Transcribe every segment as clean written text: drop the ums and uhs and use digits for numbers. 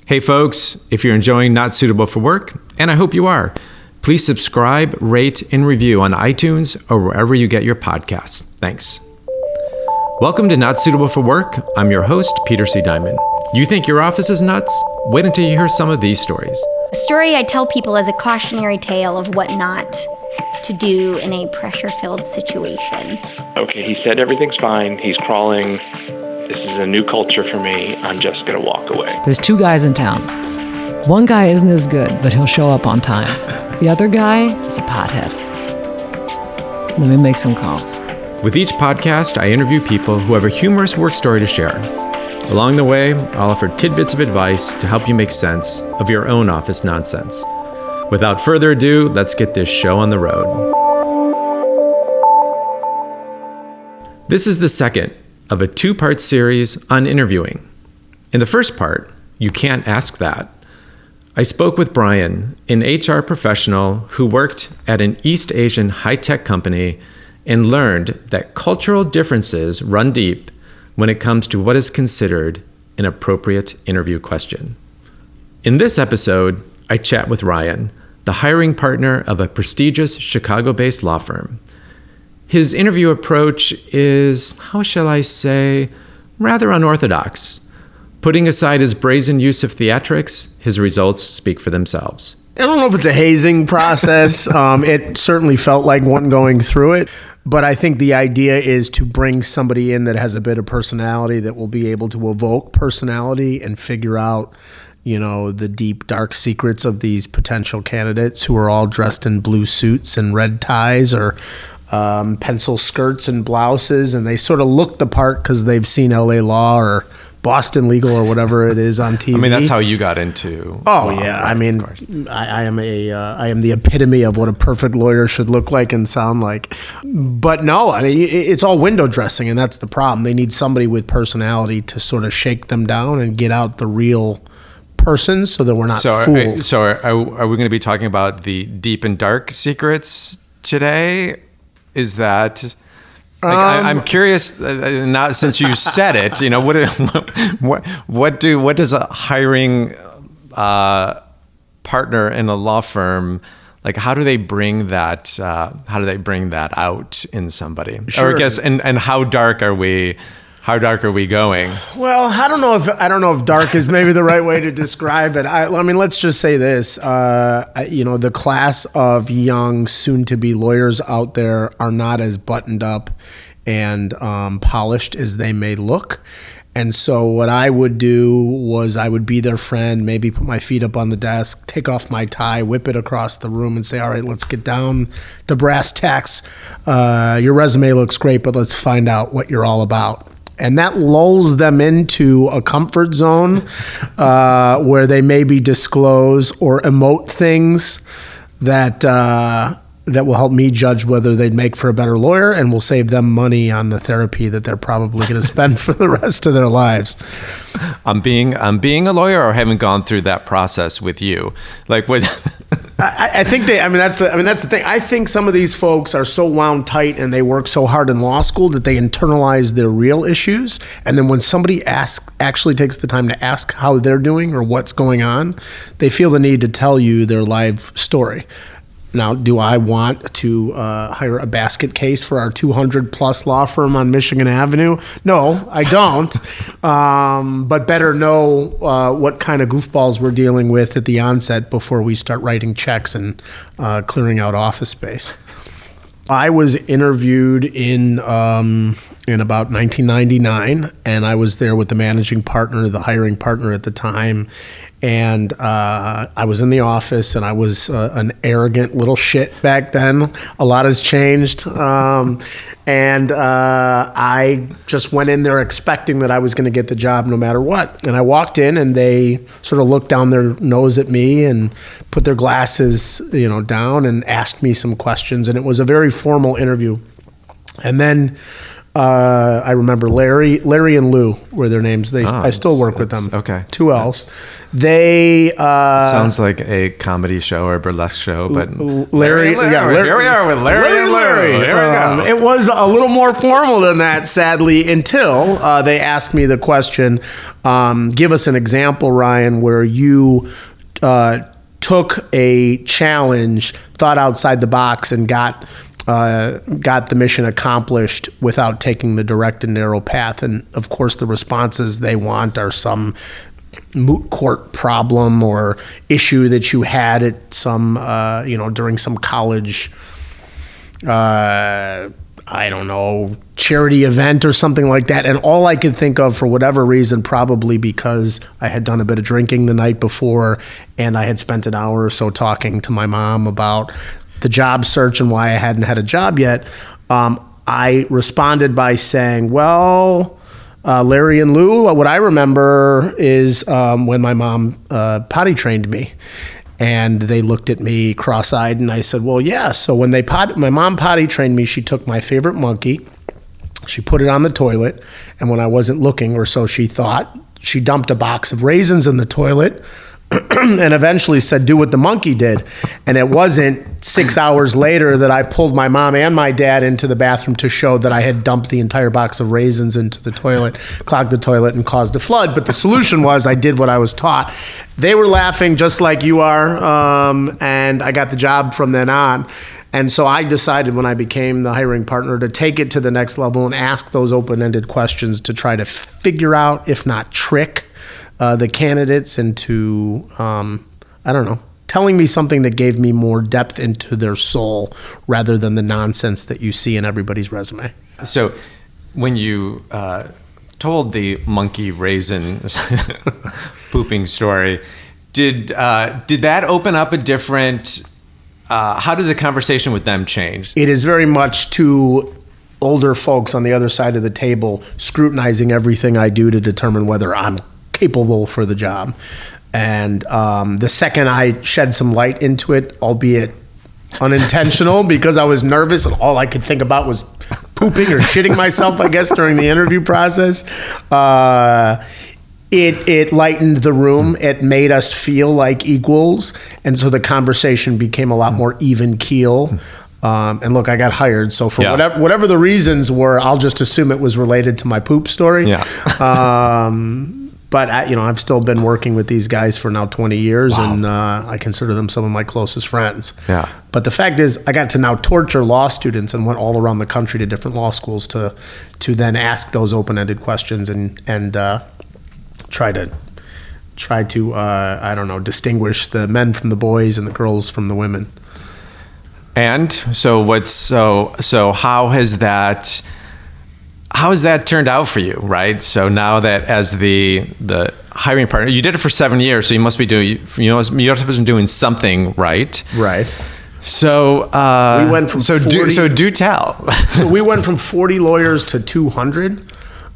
Hey folks, if you're enjoying Not Suitable for Work, and I hope you are, please subscribe, rate, and review on iTunes or wherever you get your podcasts. Thanks. Welcome to Not Suitable for Work. I'm your host, Peter C. Diamond. You think your office is nuts? Wait until you hear some of these stories. The story I tell people as a cautionary tale of what not to do in a pressure-filled situation. Okay, he said everything's fine. He's crawling. This is a new culture for me. I'm just going to walk away. There's two guys in town. One guy isn't as good, but he'll show up on time. The other guy is a pothead. Let me make some calls. With each podcast, I interview people who have a humorous work story to share. Along the way, I'll offer tidbits of advice to help you make sense of your own office nonsense. Without further ado, let's get this show on the road. This is the second of a two-part series on interviewing. In the first part, You Can't Ask That, I spoke with Brian, an HR professional who worked at an East Asian high-tech company and learned that cultural differences run deep when it comes to what is considered an appropriate interview question. In this episode, I chat with Ryan, the hiring partner of a prestigious Chicago-based law firm. His interview approach is, how shall I say, rather unorthodox. Putting aside his brazen use of theatrics, his results speak for themselves. I don't know if it's a hazing process. It certainly felt like one going through it. But I think the idea is to bring somebody in that has a bit of personality that will be able to evoke personality and figure out, the deep, dark secrets of these potential candidates who are all dressed in blue suits and red ties or pencil skirts and blouses, and they sort of look the part because they've seen LA Law or Boston Legal or whatever it is on TV. I mean, that's how you got into. Oh yeah, I mean, I am the epitome of what a perfect lawyer should look like and sound like. But no, I mean, it's all window dressing, and that's the problem. They need somebody with personality to sort of shake them down and get out the real person, so that we're not fooled. Are we going to be talking about the deep and dark secrets today? Is that? I'm curious. Not since you said it, what does a hiring partner in a law firm, like? How do they bring that? How do they bring that out in somebody? Sure. Or I guess, and how dark are we? How dark are we going? Well, I don't know if dark is maybe the right way to describe it. I mean, let's just say this. The class of young, soon-to-be lawyers out there are not as buttoned up and polished as they may look. And so what I would do was I would be their friend, maybe put my feet up on the desk, take off my tie, whip it across the room and say, all right, let's get down to brass tacks. Your resume looks great, but let's find out what you're all about. And that lulls them into a comfort zone where they maybe disclose or emote things that will help me judge whether they'd make for a better lawyer, and will save them money on the therapy that they're probably going to spend for the rest of their lives. I'm being a lawyer, or haven't gone through that process with you. Like what? I think that's the thing. I think some of these folks are so wound tight and they work so hard in law school that they internalize their real issues. And then when somebody actually takes the time to ask how they're doing or what's going on, they feel the need to tell you their life story. Now, do I want to hire a basket case for our 200-plus law firm on Michigan Avenue? No, I don't. But better know what kind of goofballs we're dealing with at the onset before we start writing checks and clearing out office space. I was interviewed in about 1999, and I was there with the managing partner, the hiring partner at the time. And I was in the office, and I was an arrogant little shit back then. A lot has changed. And I just went in there expecting that I was going to get the job no matter what. And I walked in, and they sort of looked down their nose at me and put their glasses, down and asked me some questions. And it was a very formal interview. And then I remember Larry and Lou were their names. I still work with them. Okay. 2 L's. They sounds like a comedy show or a burlesque show, but Larry. Here we are with Larry and Larry. Here we go. It was a little more formal than that, sadly, until they asked me the question, give us an example, Ryan, where you took a challenge, thought outside the box, and got the mission accomplished without taking the direct and narrow path. And of course, the responses they want are some moot court problem or issue that you had at some, during some college, I don't know, charity event or something like that. And all I could think of, for whatever reason, probably because I had done a bit of drinking the night before and I had spent an hour or so talking to my mom about the job search and why I hadn't had a job yet, I responded by saying, well, Larry and Lou, what I remember is when my mom potty trained me. And they looked at me cross-eyed, and I said, well, yeah. So when my mom potty trained me, she took my favorite monkey, she put it on the toilet, and when I wasn't looking, or so she thought, she dumped a box of raisins in the toilet and eventually said, do what the monkey did. And it wasn't 6 hours later that I pulled my mom and my dad into the bathroom to show that I had dumped the entire box of raisins into the toilet, clogged the toilet, and caused a flood. But the solution was I did what I was taught. They were laughing just like you are, and I got the job from then on. And so I decided when I became the hiring partner to take it to the next level and ask those open-ended questions to try to figure out, if not trick, the candidates into, telling me something that gave me more depth into their soul rather than the nonsense that you see in everybody's resume. So when you told the monkey raisin pooping story, did that open up a different, how did the conversation with them change? It is very much two older folks on the other side of the table scrutinizing everything I do to determine whether I'm capable for the job. And the second I shed some light into it, albeit unintentional, because I was nervous and all I could think about was pooping or shitting myself, I guess, during the interview process, it lightened the room. It made us feel like equals. And so the conversation became a lot more even keel. And look, I got hired, so for whatever the reasons were, I'll just assume it was related to my poop story. But I've still been working with these guys for now 20 years, and I consider them some of my closest friends. Yeah. But the fact is, I got to now torture law students and went all around the country to different law schools to then ask those open-ended questions and try to distinguish the men from the boys and the girls from the women. And so how has that turned out for you, right? So now that as the hiring partner, you did it for 7 years, so you must be doing something right. Right. So we went from 40, do tell. So we went from 40 lawyers to 200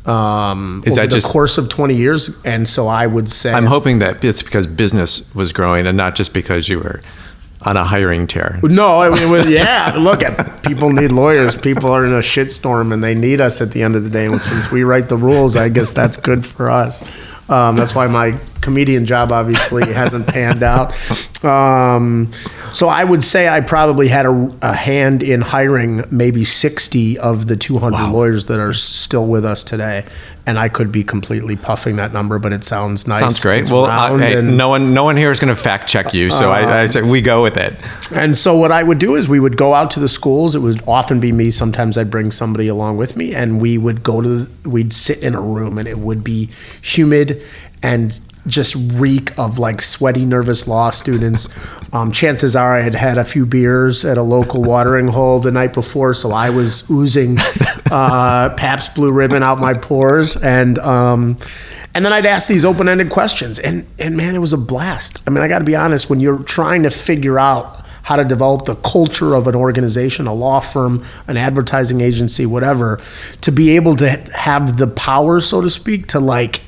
over the course of 20 years, and so I would say I'm hoping that it's because business was growing and not just because you were on a hiring tear. No, I mean, look, people need lawyers. People are in a shitstorm and they need us at the end of the day. And since we write the rules, I guess that's good for us. That's why my comedian job obviously hasn't panned out. So I would say I probably had a hand in hiring maybe 60 of the 200 lawyers that are still with us today. And I could be completely puffing that number, but it sounds nice. Sounds great. Well, no one here is going to fact check you, so I say we go with it. And so what I would do is we would go out to the schools. It would often be me. Sometimes I'd bring somebody along with me, and we would we'd sit in a room, and it would be humid and just reek of like sweaty, nervous law students. Chances are I had had a few beers at a local watering hole the night before, so I was oozing Pabst Blue Ribbon out my pores, and then I'd ask these open-ended questions, and man, it was a blast. I mean, I got to be honest, when you're trying to figure out how to develop the culture of an organization, a law firm, an advertising agency, whatever, to be able to have the power, so to speak, to like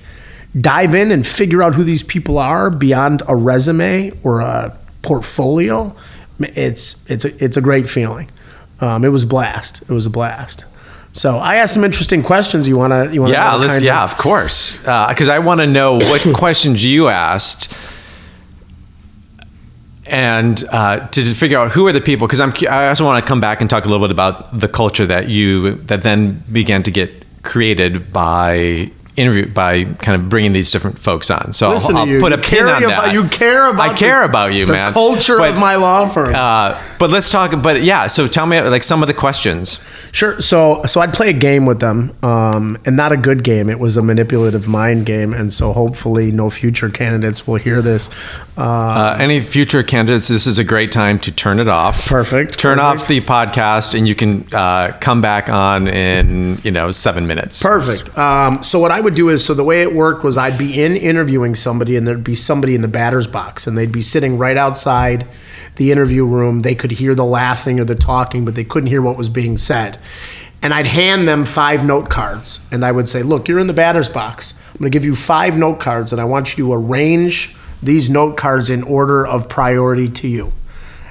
dive in and figure out who these people are beyond a resume or a portfolio, it's a great feeling. It was a blast. So I asked some interesting questions. You want to? Of course. Because I want to know what questions you asked, and to figure out who are the people. Because I also want to come back and talk a little bit about the culture that then began to get created by kind of bringing these different folks on. So I'll put a pin on that. You care about. I care about you, man. The culture of my law firm. But let's talk. But yeah, so tell me like some of the questions. Sure. So I'd play a game with them, and not a good game. It was a manipulative mind game, and so hopefully no future candidates will hear this. Any future candidates, this is a great time to turn it off. Perfect. Turn off the podcast, and you can come back on in 7 minutes. Perfect. So what I would do is, so the way it worked was I'd be interviewing somebody, and there'd be somebody in the batter's box, and they'd be sitting right outside the interview room. They could hear the laughing or the talking, but they couldn't hear what was being said. And I'd hand them 5 note cards, and I would say, look, you're in the batter's box. I'm going to give you 5 note cards, and I want you to arrange these note cards in order of priority to you.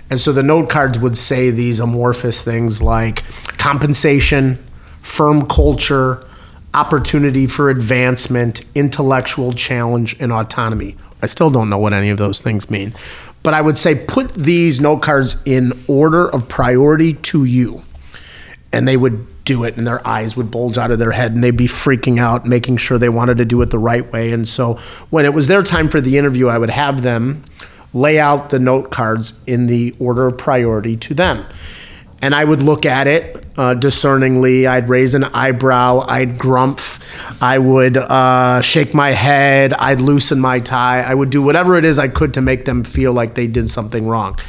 And so the note cards would say these amorphous things like compensation, firm culture, opportunity for advancement, intellectual challenge, and autonomy. I still don't know what any of those things mean. But I would say put these note cards in order of priority to you. And they would do it, and their eyes would bulge out of their head, and they'd be freaking out, making sure they wanted to do it the right way. And so when it was their time for the interview, I would have them lay out the note cards in the order of priority to them. And I would look at it discerningly. I'd raise an eyebrow. I'd grumph. I would shake my head. I'd loosen my tie. I would do whatever it is I could to make them feel like they did something wrong.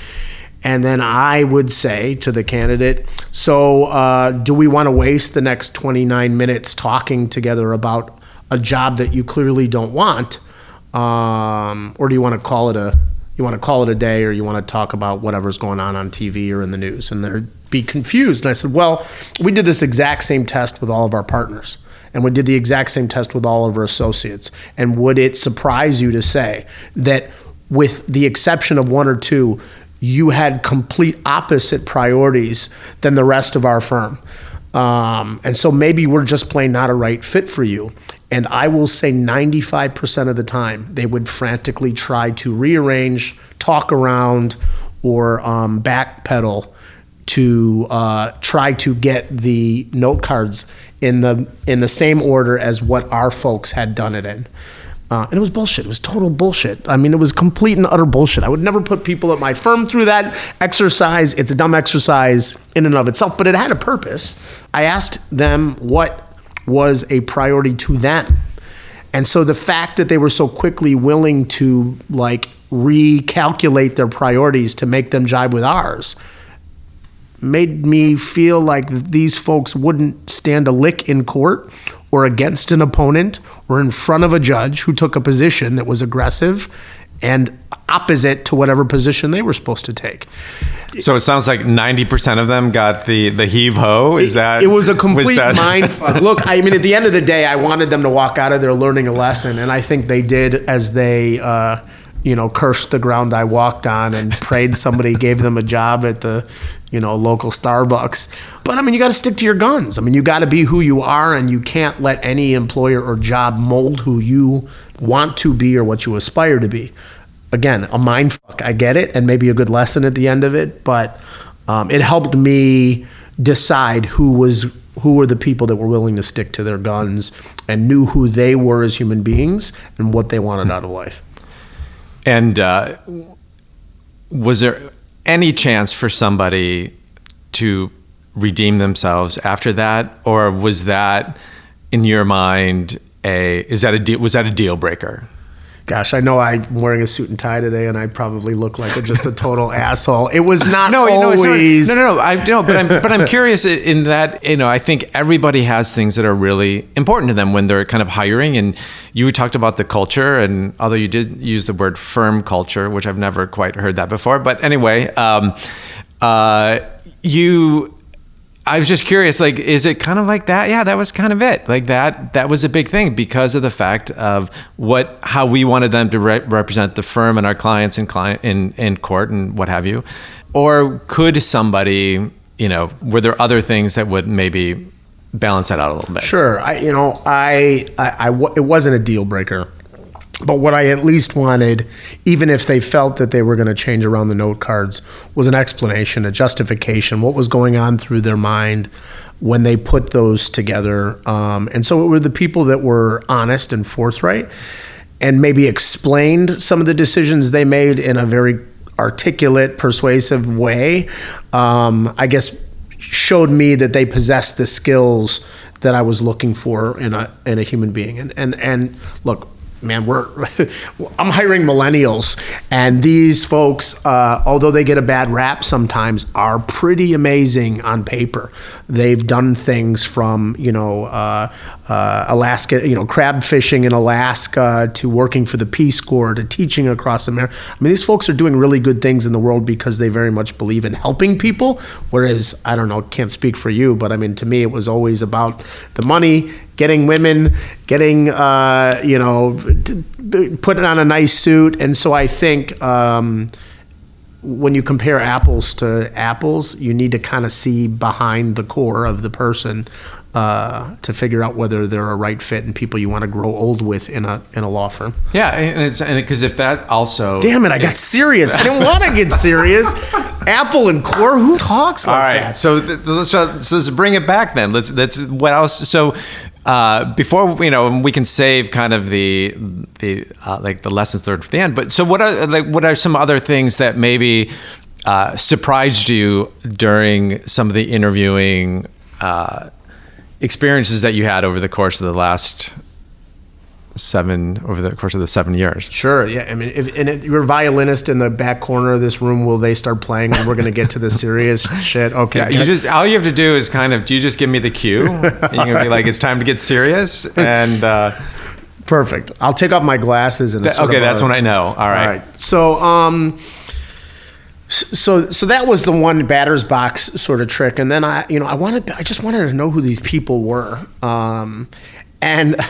And then I would say to the candidate, so do we want to waste the next 29 minutes talking together about a job that you clearly don't want? Or do you want to call it a day, or you want to talk about whatever's going on TV or in the news? And they'd be confused. And I said, well, we did this exact same test with all of our partners, and we did the exact same test with all of our associates. And would it surprise you to say that with the exception of 1 or 2, you had complete opposite priorities than the rest of our firm? And so maybe we're just plain not a right fit for you. And I will say 95% of the time, they would frantically try to rearrange, talk around, or backpedal to try to get the note cards in the same order as what our folks had done it in. And it was bullshit. It was total bullshit. I mean, it was complete and utter bullshit. I would never put people at my firm through that exercise. It's a dumb exercise in and of itself, but it had a purpose. I asked them what was a priority to them. And so the fact that they were so quickly willing to recalculate their priorities to make them jive with ours made me feel like these folks wouldn't stand a lick in court or against an opponent or in front of a judge who took a position that was aggressive and opposite to whatever position they were supposed to take. So it sounds like 90% of them got the heave-ho. Is that? It was a complete mind fuck. Look, I mean, at the end of the day, I wanted them to walk out of there learning a lesson, and I think they did, as they cursed the ground I walked on and prayed somebody gave them a job at the local Starbucks. But I mean, you got to stick to your guns. I mean, you got to be who you are, and you can't let any employer or job mold who you want to be or what you aspire to be. Again, a mind fuck. I get it, and maybe a good lesson at the end of it, but it helped me decide who were the people that were willing to stick to their guns and knew who they were as human beings and what they wanted out of life. And was there any chance for somebody to redeem themselves after that, or was that, in your mind, was that a deal breaker? Gosh, I know I'm wearing a suit and tie today, and I probably look like just a total asshole. It was not always. No. But I'm curious in that, I think everybody has things that are really important to them when they're kind of hiring. And you talked about the culture, and although you did use the word firm culture, which I've never quite heard that before. But anyway, I was just curious, is it kind of like that? Yeah, that was kind of it. Like that was a big thing because of the fact of how we wanted them to represent the firm and our clients in court and what have you. Or could somebody, were there other things that would maybe balance that out a little bit. Sure. It wasn't a deal breaker. But what I at least wanted, even if they felt that they were going to change around the note cards, was an explanation, a justification, what was going on through their mind when they put those together. And so it were the people that were honest and forthright and maybe explained some of the decisions they made in a very articulate, persuasive way, I guess showed me that they possessed the skills that I was looking for in a human being. And look, man, I'm hiring millennials, and these folks, although they get a bad rap sometimes, are pretty amazing on paper. They've done things from, Alaska, crab fishing in Alaska, to working for the Peace Corps, to teaching across America. I mean, these folks are doing really good things in the world because they very much believe in helping people. Whereas, I don't know, can't speak for you, but I mean, to me, it was always about the money, getting women, getting, putting on a nice suit. And so I think when you compare apples to apples, you need to kind of see behind the core of the person to figure out whether they're a right fit and people you want to grow old with in a law firm. Yeah, and because if that also... Damn it, I got serious. I didn't want to get serious. Apple and core, who talks like that? So let's bring it back then. Let's what else? So before we can save kind of the lessons learned for the end. But so what are some other things that maybe surprised you during some of the interviewing experiences that you had over the course of the 7 years? Sure. Yeah. I mean, if you're a violinist in the back corner of this room, will they start playing and we're going to get to the serious shit? Okay. Yeah, all you have to do is do you just give me the cue? And you're going to be like, it's time to get serious. And perfect. I'll take off my glasses and that's when I know. All right. So, So that was the one batter's box sort of trick, and then I just wanted to know who these people were, and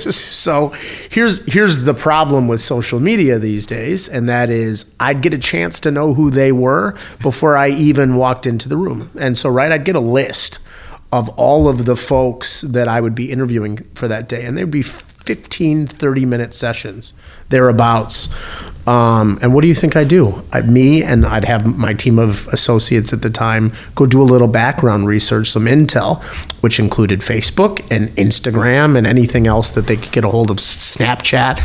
so here's the problem with social media these days, and that is I'd get a chance to know who they were before I even walked into the room, and so I'd get a list of all of the folks that I would be interviewing for that day, and there'd be 15, 30-minute sessions, thereabouts. And what do you think I do? I'd have my team of associates at the time go do a little background research, some intel, which included Facebook and Instagram and anything else that they could get a hold of, Snapchat.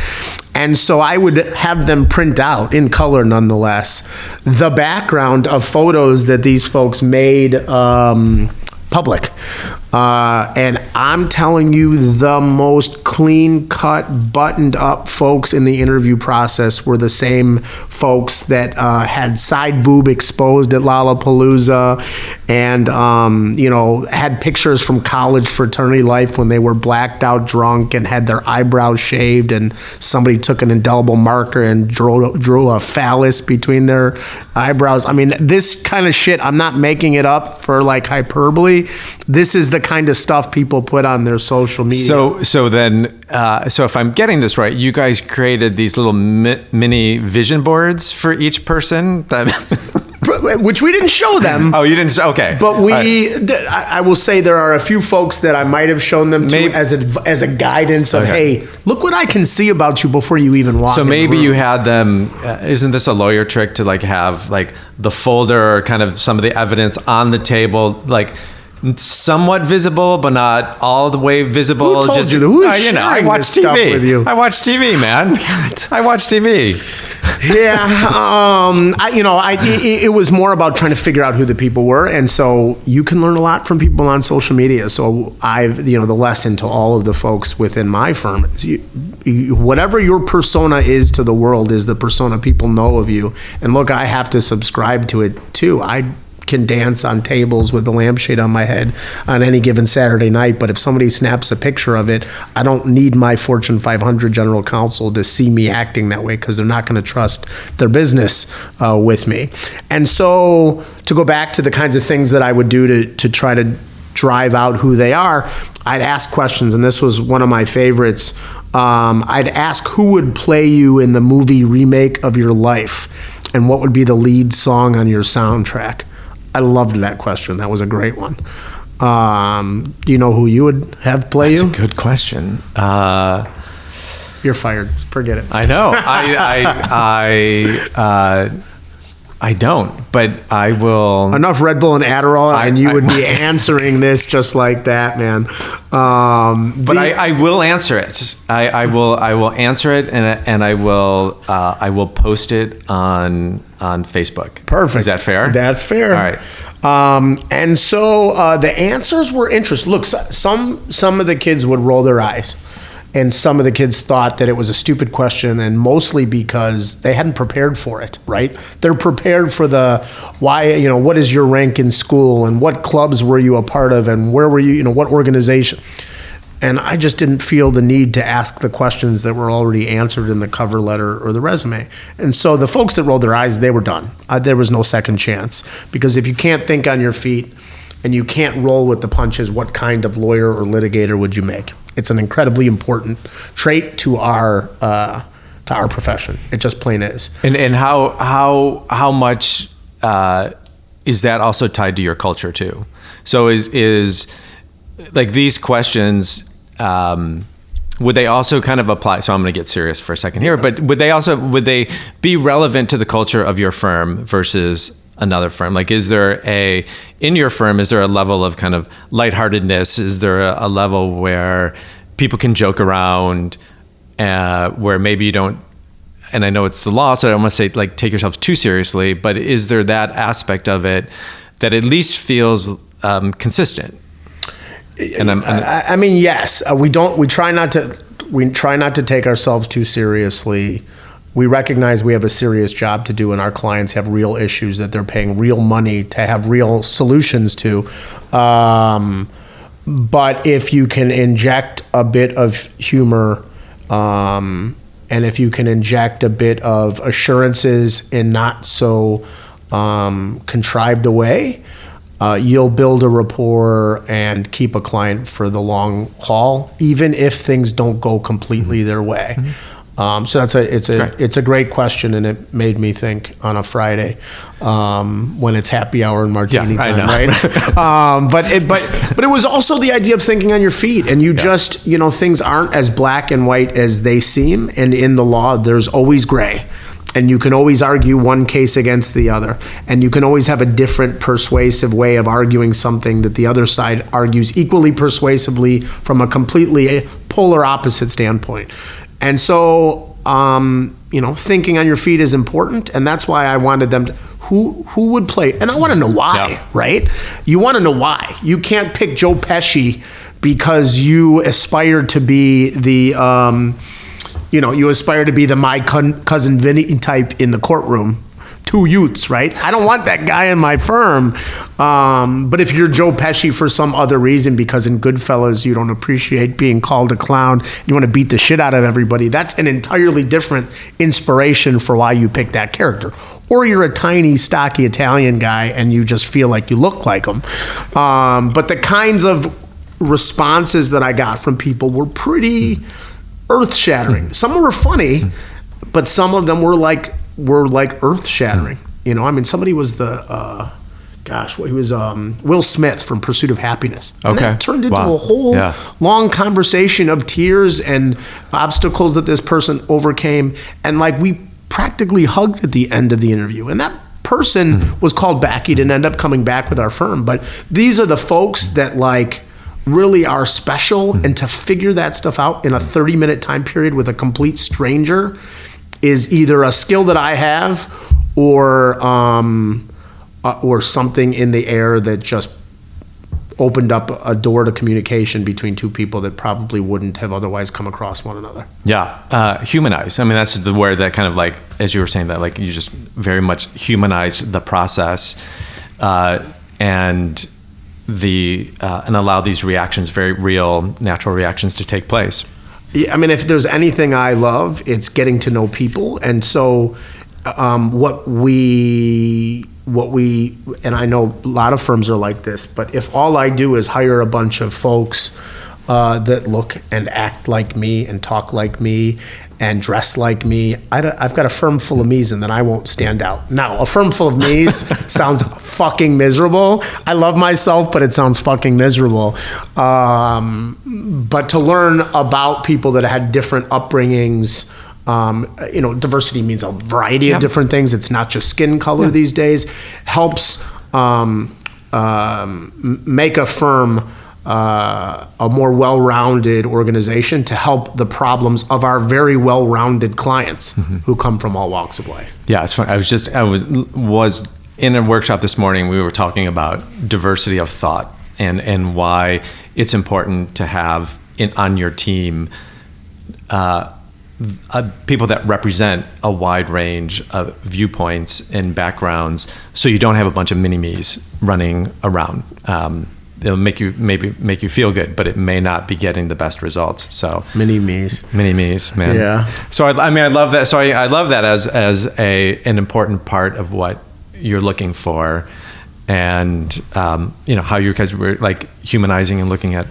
And so I would have them print out, in color nonetheless, the background of photos that these folks made public. And I'm telling you, the most clean-cut, buttoned-up folks in the interview process were the same folks that had side boob exposed at Lollapalooza and, had pictures from college fraternity life when they were blacked out drunk and had their eyebrows shaved and somebody took an indelible marker and drew a phallus between their eyebrows. I mean, this kind of shit, I'm not making it up for hyperbole. This is the kind of stuff people put on their social media. So if I'm getting this right, you guys created these little mini vision boards for each person which we didn't show them. Oh, you didn't? Okay. But I will say there are a few folks that I might have shown them to as a guidance of, hey, look what I can see about you before you even walk in. So maybe you had them, isn't this a lawyer trick to have the folder or kind of some of the evidence on the table, somewhat visible, but not all the way visible? Who told you? Who's I watch TV with you? I watch TV, man. Damn it. I watch TV. Yeah, it was more about trying to figure out who the people were, and so you can learn a lot from people on social media. So the lesson to all of the folks within my firm is whatever your persona is to the world is the persona people know of you. And look, I have to subscribe to it too. I can dance on tables with the lampshade on my head on any given Saturday night, but if somebody snaps a picture of it, I don't need my Fortune 500 general counsel to see me acting that way, because they're not going to trust their business with me. And so to go back to the kinds of things that I would do to try to drive out who they are, I'd ask questions, and this was one of my favorites. I'd ask who would play you in the movie remake of your life, and what would be the lead song on your soundtrack. I loved that question. That was a great one. Do you know who you would have play you? That's a good question. You're fired. Forget it. I know. I don't, but I will. Enough Red Bull and Adderall, and you would be answering this just like that, man. But I will answer it. I will answer it, and I will post it on Facebook. Perfect. Is that fair? That's fair. All right. And so the answers were interesting. Look, some of the kids would roll their eyes. And some of the kids thought that it was a stupid question, and mostly because they hadn't prepared for it, right? They're prepared for the why, what is your rank in school, and what clubs were you a part of, and where were you, what organization? And I just didn't feel the need to ask the questions that were already answered in the cover letter or the resume. And so the folks that rolled their eyes, they were done. There was no second chance, because if you can't think on your feet and you can't roll with the punches, what kind of lawyer or litigator would you make? It's an incredibly important trait to our profession. It just plain is. And how much is that also tied to your culture too? So is like these questions, would they also kind of apply? So I'm going to get serious for a second here, but would they be relevant to the culture of your firm versus another firm? Like, in your firm, is there a level of kind of lightheartedness? Is there a level where people can joke around, where maybe you don't, and I know it's the law, so I don't want to say like take yourself too seriously, but is there that aspect of it that at least feels consistent? And I mean, yes, we try not to take ourselves too seriously. We recognize we have a serious job to do, and our clients have real issues that they're paying real money to have real solutions to. But if you can inject a bit of humor, and if you can inject a bit of assurances in not so contrived a way, you'll build a rapport and keep a client for the long haul, even if things don't go completely their way. So it's a great question, and it made me think on a Friday when it's happy hour and martini time, right? But it was also the idea of thinking on your feet, and just things aren't as black and white as they seem, and in the law there's always gray. And you can always argue one case against the other. And you can always have a different persuasive way of arguing something that the other side argues equally persuasively from a completely polar opposite standpoint. And so, thinking on your feet is important. And that's why I wanted them to, who would play? And I want to know why, right? You want to know why. You can't pick Joe Pesci because you aspire to be the... you aspire to be the My Cousin Vinny type in the courtroom. Two Utes, right? I don't want that guy in my firm. But if you're Joe Pesci for some other reason, because in Goodfellas you don't appreciate being called a clown, you want to beat the shit out of everybody, that's an entirely different inspiration for why you pick that character. Or you're a tiny, stocky Italian guy and you just feel like you look like him. But the kinds of responses that I got from people were pretty... earth-shattering. Some were funny, but some of them were like earth-shattering. Somebody was he was Will Smith from Pursuit of Happiness. And that turned into a whole long conversation of tears and obstacles that this person overcame. And we practically hugged at the end of the interview. And that person was called back. He didn't end up coming back with our firm. But these are the folks that really are special, and to figure that stuff out in a 30-minute time period with a complete stranger is either a skill that I have or something in the air that just opened up a door to communication between two people that probably wouldn't have otherwise come across one another. Humanize. I mean, that's the word that kind of as you were saying that, you just very much humanized the process, and allow these reactions, very real, natural reactions, to take place. Yeah, I mean, if there's anything I love, it's getting to know people. And so what we, and I know a lot of firms are like this, but if all I do is hire a bunch of folks that look and act like me and talk like me and dress like me. I've got a firm full of me's, and then I won't stand out. Now, a firm full of me's sounds fucking miserable. I love myself, but it sounds fucking miserable. But to learn about people that had different upbringings, diversity means a variety of different things. It's not just skin color these days. Helps make a firm a more well-rounded organization to help the problems of our very well-rounded clients who come from all walks of life. Yeah, it's fun. I was in a workshop this morning. We were talking about diversity of thought and why it's important to have on your team people that represent a wide range of viewpoints and backgrounds, so you don't have a bunch of mini-me's running around. It'll make you feel good, but it may not be getting the best results. So mini-me's, man. Yeah. So I love that. So I love that as an important part of what you're looking for, and how you guys were like humanizing and looking at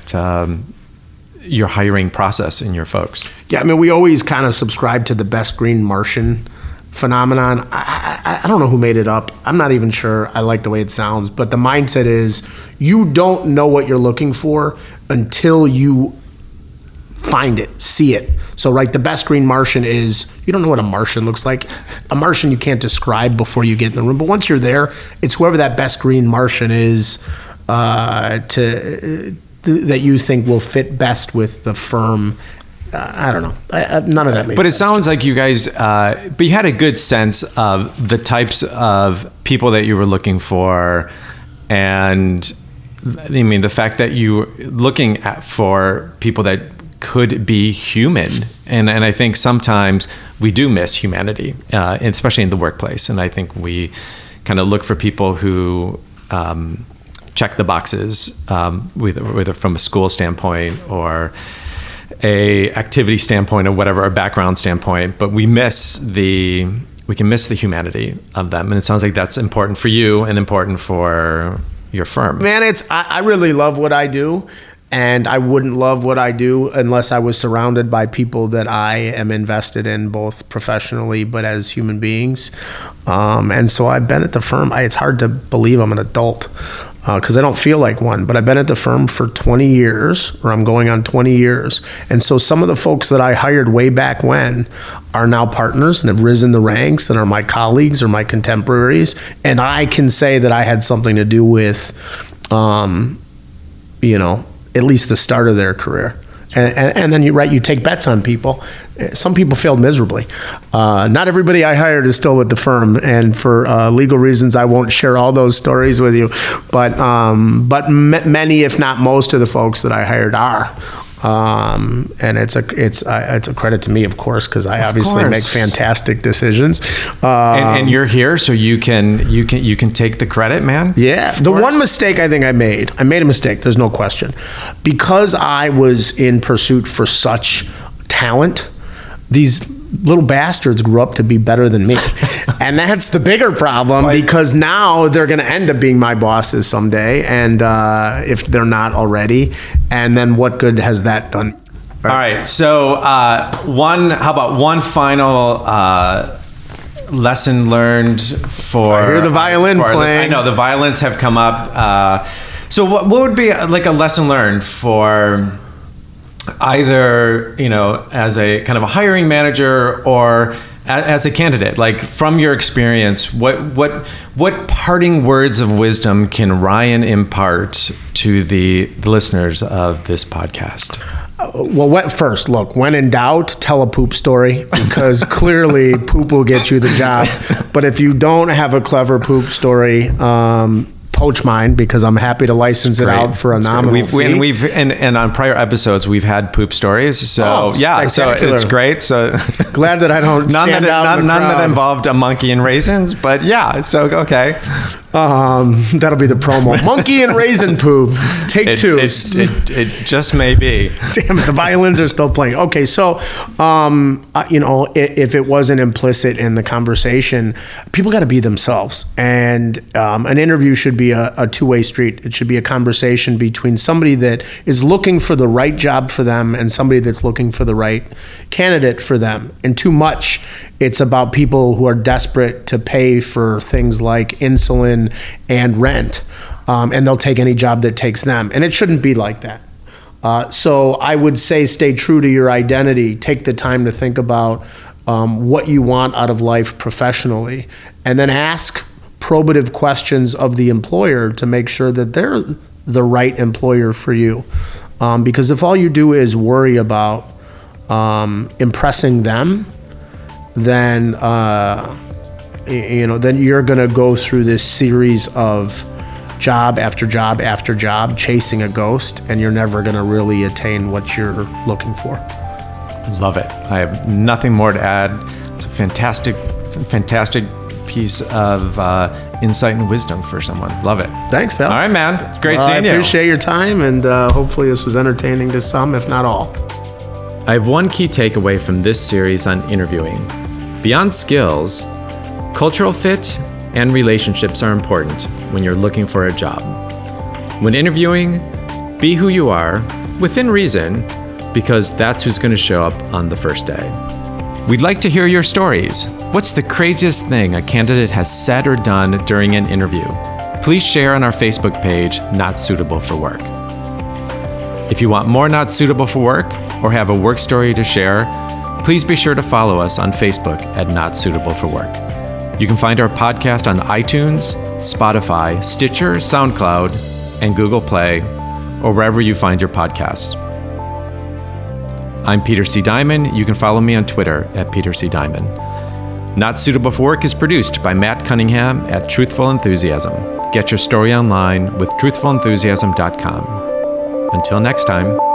your hiring process in your folks. Yeah, I mean, we always kind of subscribe to the best green Martian phenomenon. I don't know who made it up. I'm not even sure I like the way it sounds, but the mindset is you don't know what you're looking for until you find it, see it. So, right, the best green Martian is, you don't know what a Martian looks like. A Martian you can't describe before you get in the room, but once you're there, it's whoever that best green Martian is that you think will fit best with the firm. I don't know. None of that makes sense. But it sounds like you guys, but you had a good sense of the types of people that you were looking for. And I mean, the fact that you were looking for people that could be human. And I think sometimes we do miss humanity, especially in the workplace. And I think we kind of look for people who check the boxes, whether from a school standpoint or a activity standpoint or whatever, a background standpoint, but we can miss the humanity of them. And it sounds like that's important for you and important for your firm. Man, I really love what I do, and I wouldn't love what I do unless I was surrounded by people that I am invested in, both professionally but as human beings. And so I've been at the firm. It's hard to believe I'm an adult because I don't feel like one, but I've been at the firm for 20 years, or I'm going on 20 years. And so some of the folks that I hired way back when are now partners and have risen the ranks and are my colleagues or my contemporaries. And I can say that I had something to do with, at least the start of their career. And then you take bets on people. Some people failed miserably. Not everybody I hired is still with the firm, and for legal reasons, I won't share all those stories with you. But many, if not most, of the folks that I hired are. And it's a credit to me, of course, because I obviously make fantastic decisions. And you're here, so you can take the credit, man. Yeah. The one mistake I think I made a mistake. There's no question, because I was in pursuit for such talent. These little bastards grew up to be better than me. And that's the bigger problem, because now they're going to end up being my bosses someday, and if they're not already. And then what good has that done? All right. So how about one final lesson learned for... I hear the violin playing. I know, the violins have come up. So what would be like a lesson learned for either, as a kind of a hiring manager or as a candidate, like from your experience, what parting words of wisdom can Ryan impart to the listeners of this podcast? Well, first, look, when in doubt, tell a poop story, because clearly poop will get you the job. But if you don't have a clever poop story, poach mine, because I'm happy to license it out for a nominal fee. And on prior episodes we've had poop stories. So so it's great. So glad that I don't none that involved a monkey and raisins, but yeah. So okay. That'll be the promo. Monkey and raisin poop. Take two. It just may be. Damn it, the violins are still playing. Okay, so, if it wasn't implicit in the conversation, people got to be themselves. And an interview should be a two-way street. It should be a conversation between somebody that is looking for the right job for them and somebody that's looking for the right candidate for them. And too much, it's about people who are desperate to pay for things like insulin and rent, and they'll take any job that takes them. And it shouldn't be like that. So I would say stay true to your identity. Take the time to think about what you want out of life professionally, and then ask probative questions of the employer to make sure that they're the right employer for you. Because if all you do is worry about impressing them, then then you're going to go through this series of job after job after job chasing a ghost, and you're never going to really attain what you're looking for. Love it. I have nothing more to add. It's a fantastic piece of insight and wisdom for someone. Love it. Thanks, pal. All right, man. Great seeing you. I appreciate your time, and hopefully this was entertaining to some, if not all. I have one key takeaway from this series on interviewing. Beyond skills, cultural fit and relationships are important when you're looking for a job. When interviewing, be who you are, within reason, because that's who's going to show up on the first day. We'd like to hear your stories. What's the craziest thing a candidate has said or done during an interview? Please share on our Facebook page, Not Suitable for Work. If you want more Not Suitable for Work or have a work story to share, please be sure to follow us on Facebook at Not Suitable for Work. You can find our podcast on iTunes, Spotify, Stitcher, SoundCloud, and Google Play, or wherever you find your podcasts. I'm Peter C. Diamond. You can follow me on Twitter at Peter C. Diamond. Not Suitable for Work is produced by Matt Cunningham at Truthful Enthusiasm. Get your story online with truthfulenthusiasm.com. Until next time.